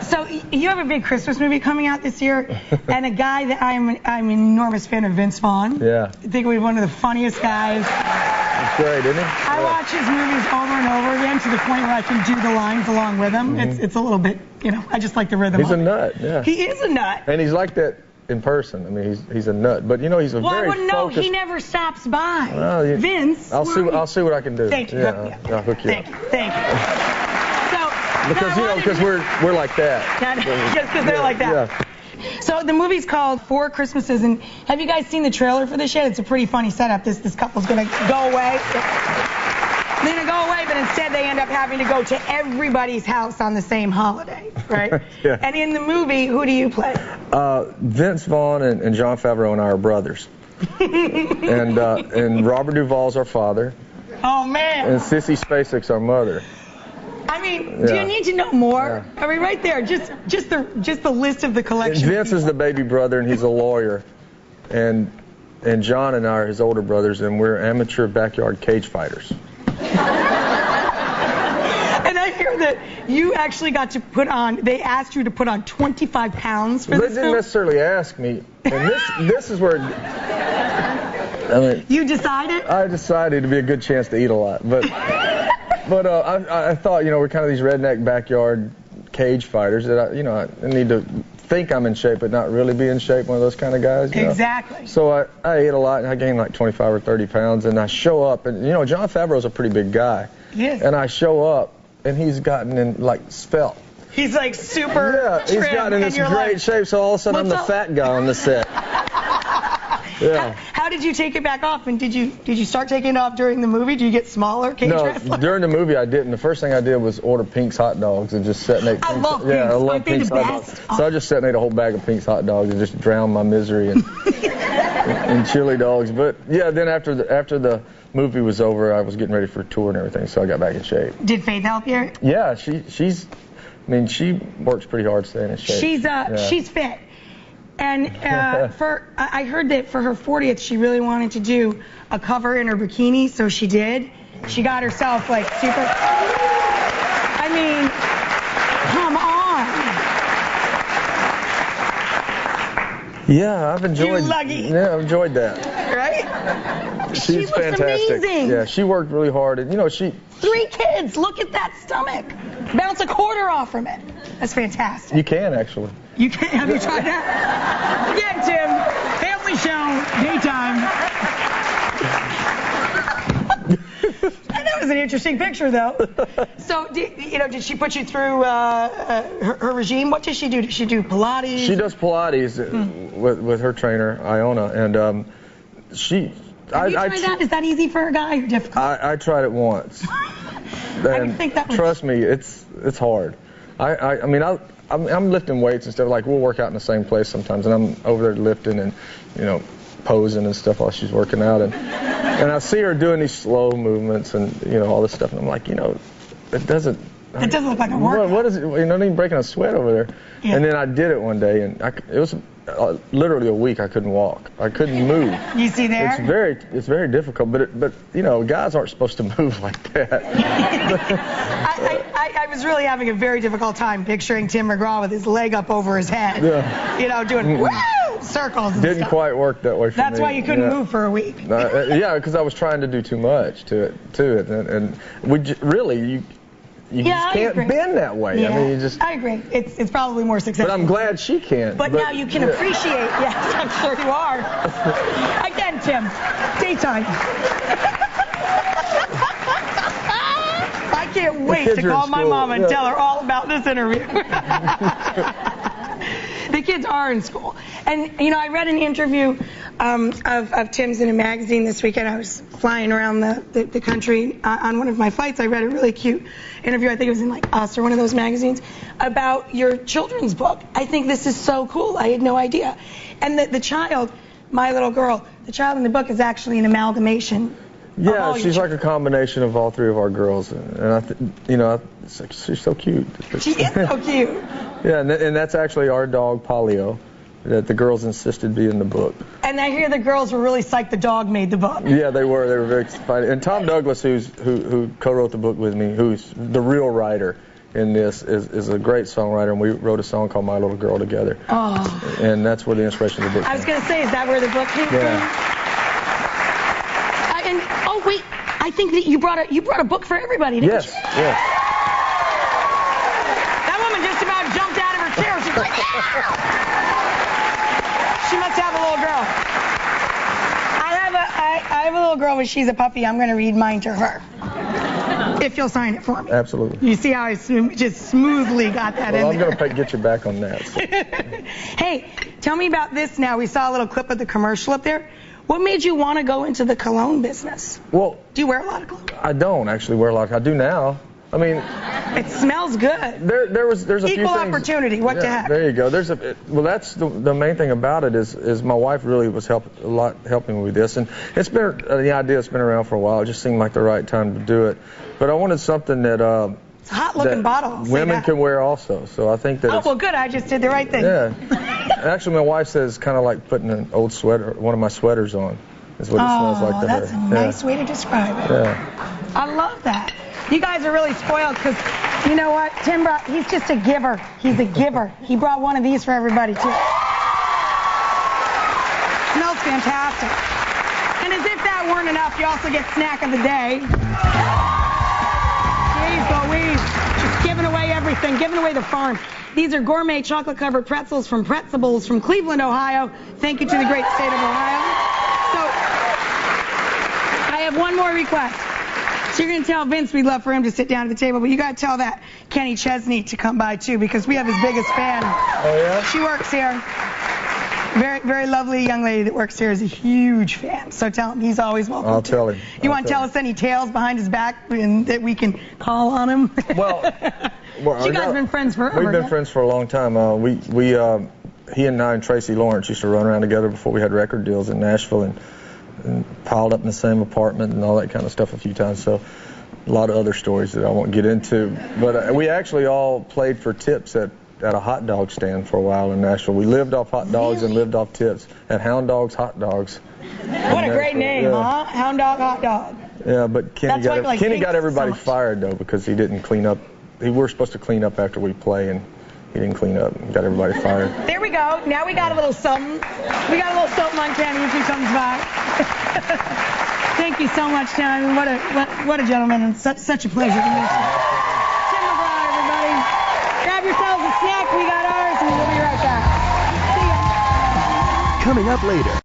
So you have a big Christmas movie coming out this year, and a guy that I'm an enormous fan of, Vince Vaughn. Yeah. I think he's one of the funniest guys. He's great, isn't he? I watch his movies over and over again to the point where I can do the lines along with him. It's a little bit, I just like the rhythm. He's a nut, yeah. He is a nut. And he's like that in person. I mean, he's a nut. But he's a very focused. Well, I wouldn't know. He never stops by. Well, Vince. I'll see what I can do. Thank you. Yeah, I'll hook you up. Thank you. Because we're like that. Just because they're like that. Yeah. So the movie's called Four Christmases, and have you guys seen the trailer for this yet? It's a pretty funny setup. This couple's gonna go away. They're gonna go away, but instead they end up having to go to everybody's house on the same holiday, right? Yeah. And in the movie, who do you play? Vince Vaughn and Jon Favreau and I are brothers. and Robert Duvall's our father. Oh man. And Sissy Spacek's our mother. I mean, do you need to know more? Yeah. I mean, right there, just the list of the collection. Vince is the baby brother, and he's a lawyer, and John and I are his older brothers, and we're amateur backyard cage fighters. And I hear that you actually got to put on. They asked you to put on 25 pounds for this film. They didn't necessarily ask me, and this is where. I mean, you decided? I decided it'd be a good chance to eat a lot, but. But I thought, we're kind of these redneck backyard cage fighters that I need to think I'm in shape, but not really be in shape. One of those kind of guys. Exactly. So I ate a lot, and I gained like 25 or 30 pounds, and I show up, and Jon Favreau's a pretty big guy. Yes. And I show up, and he's gotten in like svelte. He's like super. Yeah, he's gotten in this great shape. So all of a sudden, I'm the fat guy on the set. Yeah. How did you take it back off? And did you start taking it off during the movie? Did you get smaller? No, during the movie I didn't. The first thing I did was order Pink's hot dogs and just sit and eat. I love Pink's. Yeah, I love Pink's hot dogs. So I just sat and ate a whole bag of Pink's hot dogs and just drowned my misery in chili dogs. But yeah, then after the movie was over, I was getting ready for a tour and everything, so I got back in shape. Did Faith help you? Yeah, she works pretty hard staying in shape. She's fit. And I heard that for her 40th, she really wanted to do a cover in her bikini, so she did. She got herself like super. I mean, come on. Yeah, I've enjoyed. You lucky. Yeah, I've enjoyed that. Right? She's fantastic. Amazing. Yeah, she worked really hard, and 3 kids. Look at that stomach. Bounce a quarter off from it. That's fantastic. You can actually. You can. Have you tried that? Again, Tim. Family show, daytime. And that was an interesting picture, though. So, did she put you through her regime? What does she do? Does she do Pilates? She does Pilates with her trainer, Iona, and she. Have you tried that? Is that easy for a guy or difficult? I tried it once. I would think that was... Trust me, it's hard. I'm lifting weights and stuff. Like, we'll work out in the same place sometimes, and I'm over there lifting and, posing and stuff while she's working out. And I see her doing these slow movements and, all this stuff. And I'm like, it doesn't look like a workout. What is it? You're not even breaking a sweat over there. Yeah. And then I did it one day, and it was literally a week I couldn't walk. I couldn't move. You see there? It's very difficult, but guys aren't supposed to move like that. I was really having a very difficult time picturing Tim McGraw with his leg up over his head. Yeah. Doing circles and Didn't quite work that way for me. That's why you couldn't move for a week. Yeah, because I was trying to do too much to it, and you just can't bend that way. Yeah. I I agree. It's probably more successful. But I'm glad she can. But now you can appreciate. Yes, I'm sure you are. Again, Tim, daytime. I can't wait to call my mom and tell her all about this interview. The kids are in school. And, I read an interview of Tim's in a magazine this weekend. I was flying around the country on one of my flights. I read a really cute interview. I think it was in like Us or one of those magazines about your children's book. I think this is so cool. I had no idea. And the child, my little girl, the child in the book is actually an amalgamation. Yeah, she's like a combination of all 3 of our girls, and she's so cute. She is so cute. Yeah, and that's actually our dog Polio, that the girls insisted be in the book. And I hear the girls were really psyched the dog made the book. Yeah, they were. They were very excited. And Tom Douglas, who co-wrote the book with me, who's the real writer, in this is a great songwriter, and we wrote a song called My Little Girl together. Oh. And that's where the inspiration of the book came. I was going to say, is that where the book came from? And oh wait, I think that you brought a book for everybody, didn't you? Yes. That woman just about jumped out of her chair. She's like, yeah! She must have a little girl. I have a little girl, but she's a puppy. I'm going to read mine to her. If you'll sign it for me. Absolutely. You see how I just smoothly got that in there. I'm going to get you back on that. So. Hey, tell me about this now. We saw a little clip of the commercial up there. What made you want to go into the cologne business? Well, do you wear a lot of cologne? I don't actually wear a lot. I do now. I mean, it smells good. There's a few things. Equal opportunity. What to have? There you go. That's the main thing about it is my wife really was helping me with this, and it's been the idea's been around for a while. It just seemed like the right time to do it. But I wanted something that it's a hot looking bottle. Women can wear also. So I think that. Oh well, good. I just did the right thing. Yeah. Actually, my wife says it's kind of like putting an old sweater, one of my sweaters on. Is what it smells like to her. That's a nice way to describe it. Yeah. I love that. You guys are really spoiled because, you know what, Tim he's just a giver. He's a giver. He brought one of these for everybody, too. Smells fantastic. And as if that weren't enough, you also get snack of the day. Jeez Louise. Just giving away everything, giving away the farm. These are gourmet chocolate-covered pretzels from Pretzables from Cleveland, Ohio. Thank you to the great state of Ohio. So, I have one more request. So you're going to tell Vince we'd love for him to sit down at the table, but you got to tell that Kenny Chesney to come by, too, because we have his biggest fan. Oh, yeah? She works here. Very, very lovely young lady that works here is a huge fan. So tell him he's always welcome. I'll tell him. You want to tell us any tales behind his back and that we can call on him? Well you guys have been friends forever. We've been friends for a long time. He and I and Tracy Lawrence used to run around together before we had record deals in Nashville and piled up in the same apartment and all that kind of stuff a few times. So a lot of other stories that I won't get into. But we actually all played for tips at a hot dog stand for a while in Nashville. We lived off hot dogs and lived off tips at Hound Dogs Hot Dogs. What a great name, huh? Hound Dog Hot Dog. Yeah, but Kenny got everybody fired, though, because he didn't clean up. We were supposed to clean up after we play, and he didn't clean up and got everybody fired. There we go. Now we got a little something. We got a little something on Kenny if he comes by. Thank you so much, Tim. I mean, what a gentleman, and such a pleasure to meet you. Tim Mcgraw, everybody. Grab yourselves a snack. We got ours, and we'll be right back. See ya. Coming up later.